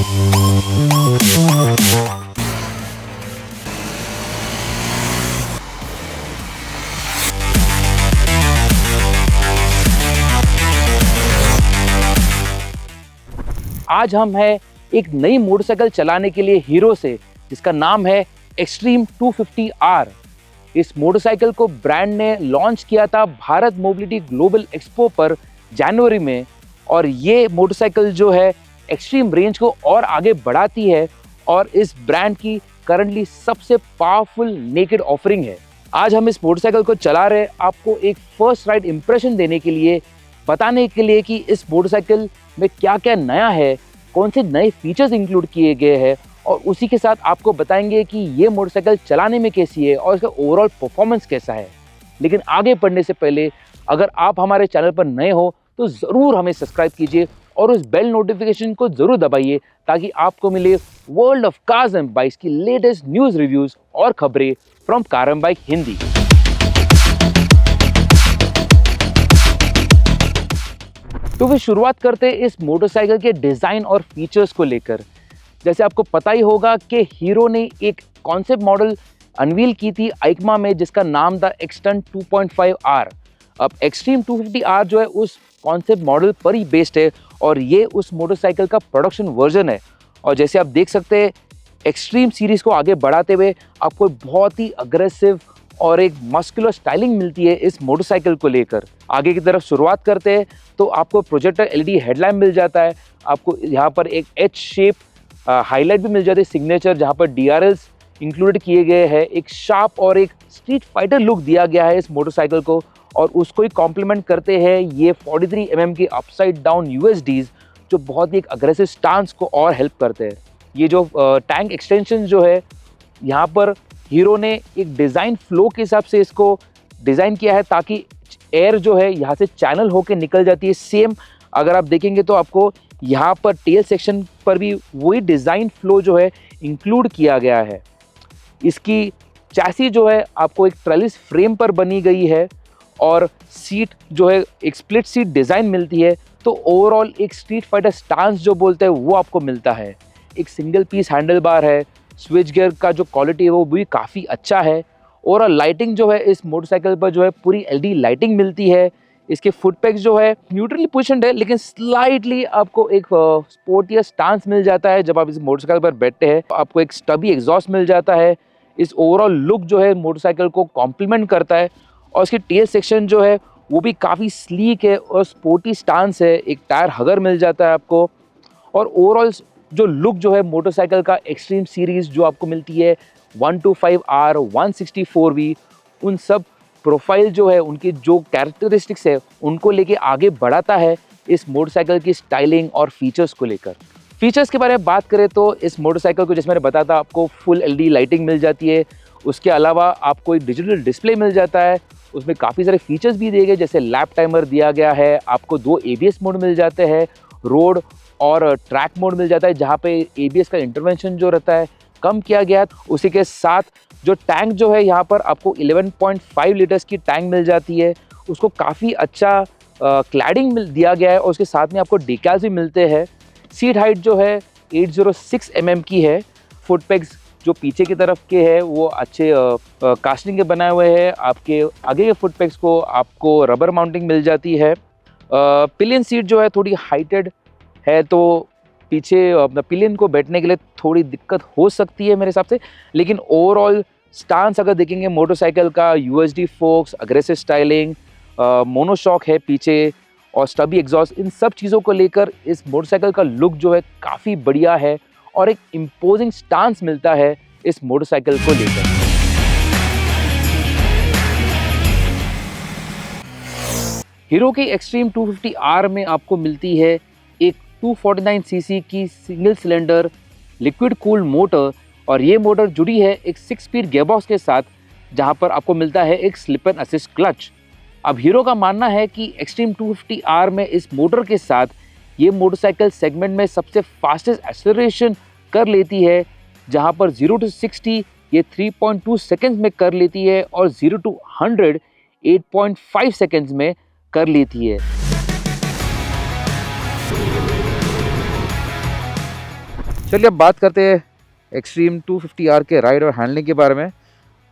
आज हम हैं एक नई मोटरसाइकिल चलाने के लिए हीरो से, जिसका नाम है एक्सट्रीम 250R। इस मोटरसाइकिल को ब्रांड ने लॉन्च किया था भारत मोबिलिटी ग्लोबल एक्सपो पर जनवरी में, और ये मोटरसाइकिल जो है एक्सट्रीम रेंज को और आगे बढ़ाती है और इस ब्रांड की करंटली सबसे पावरफुल नेकेड ऑफरिंग है। आज हम इस मोटरसाइकिल को चला रहे आपको एक फर्स्ट राइड इंप्रेशन देने के लिए, बताने के लिए कि इस मोटरसाइकिल में क्या क्या नया है, कौन से नए फीचर्स इंक्लूड किए गए हैं, और उसी के साथ आपको बताएंगे कि ये मोटरसाइकिल चलाने में कैसी है और इसका ओवरऑल परफॉर्मेंस कैसा है। लेकिन आगे बढ़ने से पहले अगर आप हमारे चैनल पर नए हो तो ज़रूर हमें सब्सक्राइब कीजिए और उस बेल नोटिफिकेशन को ज़रूर दबाइए ताकि आपको मिले world of cars and bikes की लेटेस्ट न्यूज़, रिव्यूज़ और खबरें from car and bike Hindi. तो फिर शुरुआत करते हैं इस मोटरसाइकिल के डिज़ाइन और फीचर्स को लेकर। जैसे आपको पता ही होगा कि हीरो ने एक कॉन्सेप्ट मॉडल अनवील की थी आइकमा में, जिसका नाम था एक्सटर्न 2.5R। अब एक्सट्रीम 250R जो है उस कॉन्सेप्ट मॉडल पर ही बेस्ड है और ये उस मोटरसाइकिल का प्रोडक्शन वर्जन है। और जैसे आप देख सकते हैं एक्सट्रीम सीरीज़ को आगे बढ़ाते हुए आपको बहुत ही अग्रेसिव और एक मस्कुलर स्टाइलिंग मिलती है इस मोटरसाइकिल को लेकर। आगे की तरफ शुरुआत करते हैं तो आपको प्रोजेक्टर एलईडी हेडलैम्प मिल जाता है, आपको यहाँ पर एक एच शेप हाईलाइट भी मिल जाती है सिग्नेचर, जहाँ पर DRLs इंक्लूडेड किए गए हैं। एक शार्प और एक स्ट्रीट फाइटर लुक दिया गया है इस मोटरसाइकिल को, और उसको ही कॉम्प्लीमेंट करते हैं ये 43 mm के अपसाइड डाउन USDs, जो बहुत ही एक अग्रेसिव स्टांस को और हेल्प करते हैं। ये जो टैंक एक्सटेंशन जो है, यहाँ पर हीरो ने एक डिज़ाइन फ्लो के हिसाब से इसको डिज़ाइन किया है ताकि एयर जो है यहाँ से चैनल होके निकल जाती है। सेम अगर आप देखेंगे तो आपको यहाँ पर टेल सेक्शन पर भी वही डिज़ाइन फ्लो जो है इंक्लूड किया गया है। इसकी चैसी जो है आपको एक ट्रेलिस फ्रेम पर बनी गई है और सीट जो है एक स्प्लिट सीट डिज़ाइन मिलती है, तो ओवरऑल एक स्ट्रीट फाइटर स्टांस जो बोलते हैं वो आपको मिलता है। एक सिंगल पीस हैंडल बार है, स्विच गियर का जो क्वालिटी है वो भी काफ़ी अच्छा है, और लाइटिंग जो है इस मोटरसाइकिल पर जो है पूरी LED लाइटिंग मिलती है। इसके फुट पैक्स जो है न्यूट्रली पोजिशन्ड है, लेकिन स्लाइटली आपको एक स्पोर्टियर स्टांस मिल जाता है जब आप इस मोटरसाइकिल पर बैठते हैं। आपको एक स्टबी एग्जॉस्ट मिल जाता है। इस ओवरऑल लुक जो है मोटरसाइकिल को कॉम्प्लीमेंट करता है, और इसकी टेल सेक्शन जो है वो भी काफ़ी स्लीक है और स्पोर्टी स्टांस है। एक टायर हगर मिल जाता है आपको, और ओवरऑल जो लुक जो है मोटरसाइकिल का एक्सट्रीम सीरीज़ जो आपको मिलती है 125R 164V, उन सब प्रोफाइल जो है उनकी जो कैरेक्टरिस्टिक्स है उनको लेके आगे बढ़ाता है इस मोटरसाइकिल की स्टाइलिंग और फीचर्स को लेकर। फीचर्स के बारे में बात करें तो इस मोटरसाइकिल को, जैसे मैंने बताया था, आपको फुल LED लाइटिंग मिल जाती है। उसके अलावा आपको एक डिजिटल डिस्प्ले मिल जाता है, उसमें काफ़ी सारे फीचर्स भी दिए गए, जैसे लैप टाइमर दिया गया है। आपको 2 ABS मोड मिल जाते हैं, रोड और ट्रैक मोड मिल जाता है, जहाँ पे ABS का इंटरवेंशन जो रहता है कम किया गया है। उसी के साथ जो टैंक जो है यहाँ पर आपको 11.5 लीटर्स की टैंक मिल जाती है, उसको काफ़ी अच्छा क्लैडिंग दिया गया है, और उसके साथ में आपको डिकैल्स भी मिलते हैं। सीट हाइट जो है 806 mm की है। फुट पैक्स जो पीछे की तरफ के है वो अच्छे कास्टिंग के बनाए हुए हैं। आपके आगे के फुट पैक्स को आपको रबर माउंटिंग मिल जाती है। पिलियन सीट जो है थोड़ी हाइटेड है, तो पीछे पिलियन को बैठने के लिए थोड़ी दिक्कत हो सकती है मेरे हिसाब से, लेकिन ओवरऑल स्टांस अगर देखेंगे मोटरसाइकिल का, USD forks, aggressive styling, monoshock है पीछे और स्टबी एग्जॉस्ट, इन सब चीज़ों को लेकर इस मोटरसाइकिल का लुक जो है काफ़ी बढ़िया है और एक इम्पोजिंग स्टांस मिलता है इस मोटरसाइकिल को लेकर। हीरो की एक्सट्रीम 250R में आपको मिलती है एक 249 सीसी की single cylinder liquid cooled motor, और ये मोटर जुड़ी है एक 6 स्पीड गियरबॉक्स के साथ, जहां पर आपको मिलता है एक स्लिप एंड असिस्ट क्लच। अब हीरो का मानना है कि एक्सट्रीम 250R में इस मोटर के साथ ये मोटरसाइकिल सेगमेंट में सबसे फास्टेस्ट एक्सेलरेशन कर लेती है, जहां पर 0 to 60 ये 3.2 सेकेंड्स में कर लेती है और 0 to 100 8.5 सेकेंड्स में कर लेती है। चलिए अब बात करते हैं एक्सट्रीम 250R के राइड और हैंडलिंग के बारे में।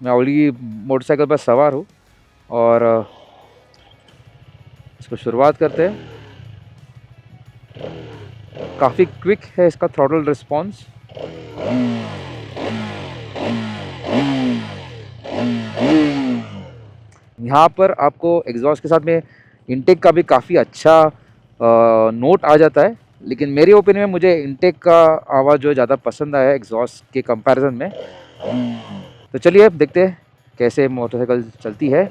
मैं ऑलरेडी मोटरसाइकिल पर सवार हूँ और इसको शुरुआत करते हैं। काफ़ी क्विक है इसका थ्रॉटल रिस्पॉन्स। यहाँ पर आपको एग्जॉस्ट के साथ में इनटेक का भी काफ़ी अच्छा नोट आ जाता है, लेकिन मेरे ओपिनियन में मुझे इनटेक का आवाज़ जो है ज़्यादा पसंद आया एग्जॉस्ट के कंपैरिजन में। तो चलिए अब देखते हैं कैसे मोटरसाइकिल चलती है।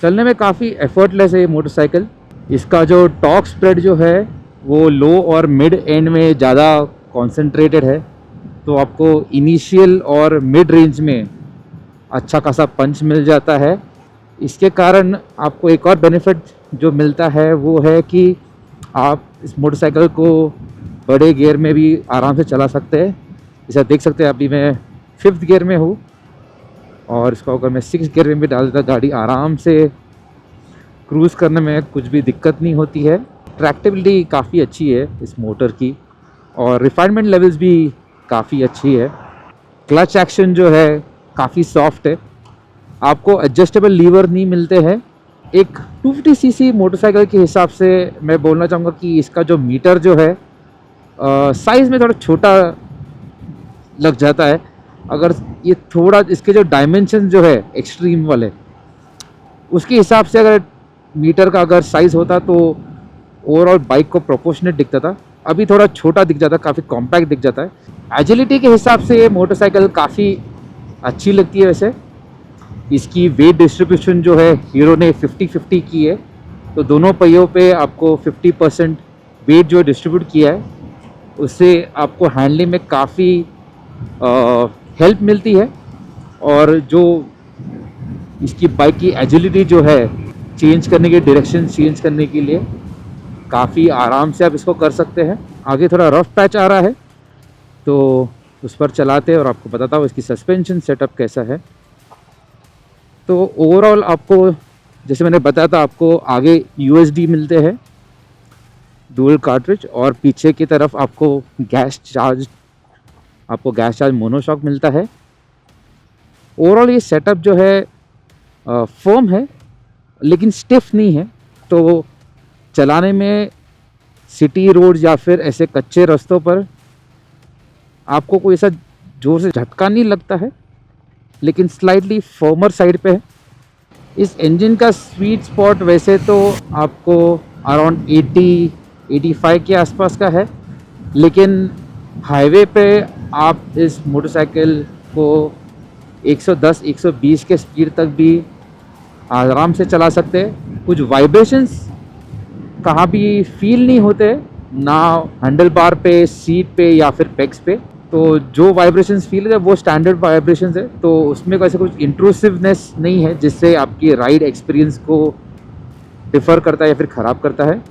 चलने में काफ़ी एफर्टलेस है ये मोटरसाइकिल। इसका जो टॉर्क स्प्रेड जो है वो लो और मिड एंड में ज़्यादा कॉन्सेंट्रेटेड है, तो आपको इनिशियल और मिड रेंज में अच्छा खासा पंच मिल जाता है। इसके कारण आपको एक और बेनिफिट जो मिलता है वो है कि आप इस मोटरसाइकिल को बड़े गियर में भी आराम से चला सकते हैं। जैसा देख सकते हैं अभी मैं 5th गियर में हूँ और इसको अगर मैं 6th गियर में भी डाल देता गाड़ी आराम से क्रूज़ करने में कुछ भी दिक्कत नहीं होती है। ट्रैक्टेबिलिटी काफ़ी अच्छी है इस मोटर की और रिफाइनमेंट लेवल्स भी काफ़ी अच्छी है। क्लच एक्शन जो है काफ़ी सॉफ्ट है। आपको एडजस्टेबल लीवर नहीं मिलते हैं। एक 250cc मोटरसाइकिल के हिसाब से मैं बोलना चाहूँगा कि इसका जो मीटर जो है साइज़ में थोड़ा छोटा लग जाता है। अगर ये थोड़ा इसके जो डायमेंशन जो है एक्सट्रीम वाले उसके हिसाब से अगर मीटर का अगर साइज़ होता तो ओवरऑल बाइक को प्रोपोर्शनेट दिखता था। अभी थोड़ा छोटा दिख जाता है, काफ़ी कॉम्पैक्ट दिख जाता है। एजिलिटी के हिसाब से ये मोटरसाइकिल काफ़ी अच्छी लगती है। वैसे इसकी वेट डिस्ट्रीब्यूशन जो है हीरो ने 50-50 की है, तो दोनों पहियों पे आपको 50% वेट जो डिस्ट्रीब्यूट किया है, उससे आपको हैंडलिंग में काफ़ी हेल्प मिलती है। और जो इसकी बाइक की एजिलिटी जो है चेंज करने के डायरेक्शन चेंज करने के लिए काफ़ी आराम से आप इसको कर सकते हैं। आगे थोड़ा रफ पैच आ रहा है तो उस पर चलाते हैं और आपको बताता हूँ इसकी सस्पेंशन सेटअप कैसा है। तो ओवरऑल आपको जैसे मैंने बताया था, आपको आगे यूएसडी मिलते हैं डुअल कार्ट्रिज और पीछे की तरफ आपको गैस चार्ज मोनोशॉक मिलता है। ओवरऑल ये सेटअप जो है फर्म है लेकिन स्टिफ नहीं है, तो चलाने में सिटी रोड या फिर ऐसे कच्चे रास्तों पर आपको कोई ऐसा ज़ोर से झटका नहीं लगता है, लेकिन स्लाइटली फर्मर साइड पे है। इस इंजन का स्वीट स्पॉट वैसे तो आपको अराउंड 80-85 के आसपास का है, लेकिन हाईवे पे आप इस मोटरसाइकिल को 110-120 के स्पीड तक भी आराम से चला सकते हैं। कुछ वाइब्रेशंस कहाँ भी फील नहीं होते, ना हैंडल बार पे, सीट पे या फिर पेग्स पे। तो जो वाइब्रेशंस फील है वो स्टैंडर्ड वाइब्रेशंस है, तो उसमें वैसे कुछ इंट्रूसिवनेस नहीं है जिससे आपकी राइड एक्सपीरियंस को डिफ़र करता है या फिर ख़राब करता है।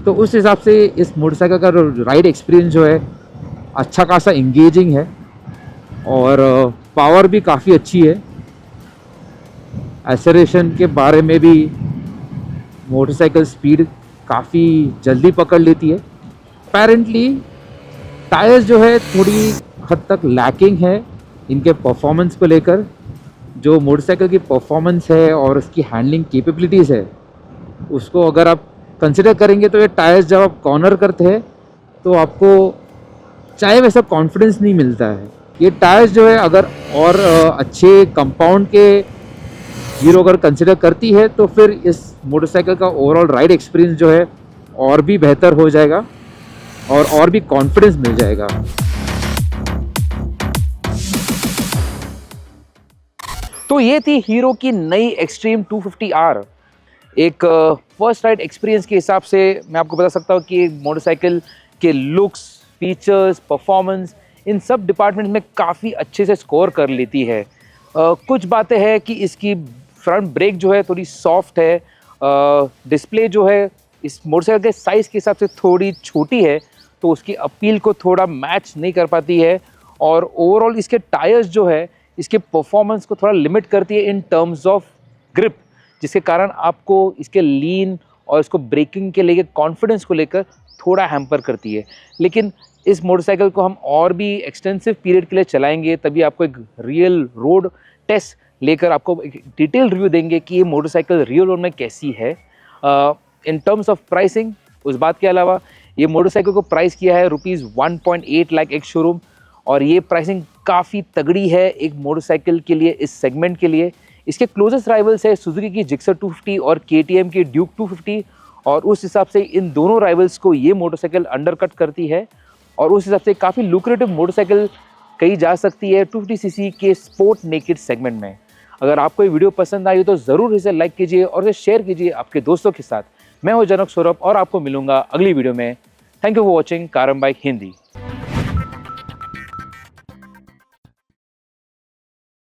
तो उस हिसाब से इस मोटरसाइकिल का राइड एक्सपीरियंस जो है अच्छा खासा इंगेजिंग है और पावर भी काफ़ी अच्छी है। एक्सेलरेशन के बारे में भी मोटरसाइकिल स्पीड काफ़ी जल्दी पकड़ लेती है। अपेरेंटली टायर्स जो है थोड़ी हद तक लैकिंग है इनके परफॉर्मेंस को लेकर। जो मोटरसाइकिल की परफॉर्मेंस है और उसकी हैंडलिंग कैपेबिलिटीज़ है उसको अगर आप कंसिडर करेंगे तो ये टायर्स जब आप कॉर्नर करते हैं तो आपको चाहे वैसा कॉन्फिडेंस नहीं मिलता है। ये टायर्स जो है अगर और अच्छे कंपाउंड के हीरो अगर कंसिडर करती है तो फिर इस मोटरसाइकिल का ओवरऑल राइड एक्सपीरियंस जो है और भी बेहतर हो जाएगा और भी कॉन्फिडेंस मिल जाएगा। तो ये थी हीरो की नई एक्सट्रीम 250R। एक फर्स्ट राइड एक्सपीरियंस के हिसाब से मैं आपको बता सकता हूँ कि मोटरसाइकिल के लुक्स, फीचर्स, परफॉर्मेंस इन सब डिपार्टमेंट में काफ़ी अच्छे से स्कोर कर लेती है। कुछ बातें हैं कि इसकी फ्रंट ब्रेक जो है थोड़ी सॉफ्ट है, डिस्प्ले जो है इस मोटरसाइकिल के साइज़ के हिसाब से थोड़ी छोटी है, तो उसकी अपील को थोड़ा मैच नहीं कर पाती है। और ओवरऑल इसके टायर्स जो है इसके परफॉर्मेंस को थोड़ा लिमिट करती है इन टर्म्स ऑफ ग्रिप, जिसके कारण आपको इसके लीन और इसको ब्रेकिंग के लेके कॉन्फिडेंस को लेकर थोड़ा हैम्पर करती है। लेकिन इस मोटरसाइकिल को हम और भी एक्सटेंसिव पीरियड के लिए चलाएंगे, तभी आपको एक रियल रोड टेस्ट लेकर आपको एक डिटेल रिव्यू देंगे कि ये मोटरसाइकिल रियल रोड में कैसी है। इन टर्म्स ऑफ प्राइसिंग, उस बात के अलावा ये मोटरसाइकिल को प्राइस किया है ₹1.8 लाख एक शोरूम, और ये प्राइसिंग काफ़ी तगड़ी है एक मोटरसाइकिल के लिए, इस सेगमेंट के लिए। इसके क्लोजेस्ट राइवल्स है सुजुकी की जिक्सर 250 और KTM की ड्यूक 250, और उस हिसाब से इन दोनों राइवल्स को ये मोटरसाइकिल अंडरकट करती है, और उस हिसाब से काफ़ी लुक्रेटिव मोटरसाइकिल कही जा सकती है 250cc के स्पोर्ट नेकेड सेगमेंट में। अगर आपको ये वीडियो पसंद आई तो ज़रूर इसे लाइक कीजिए और इसे शेयर कीजिए आपके दोस्तों के साथ। मैं हूं जनक सौरभ और आपको मिलूंगा अगली वीडियो में। थैंक यू फॉर वॉचिंग कारम बाइक हिंदी।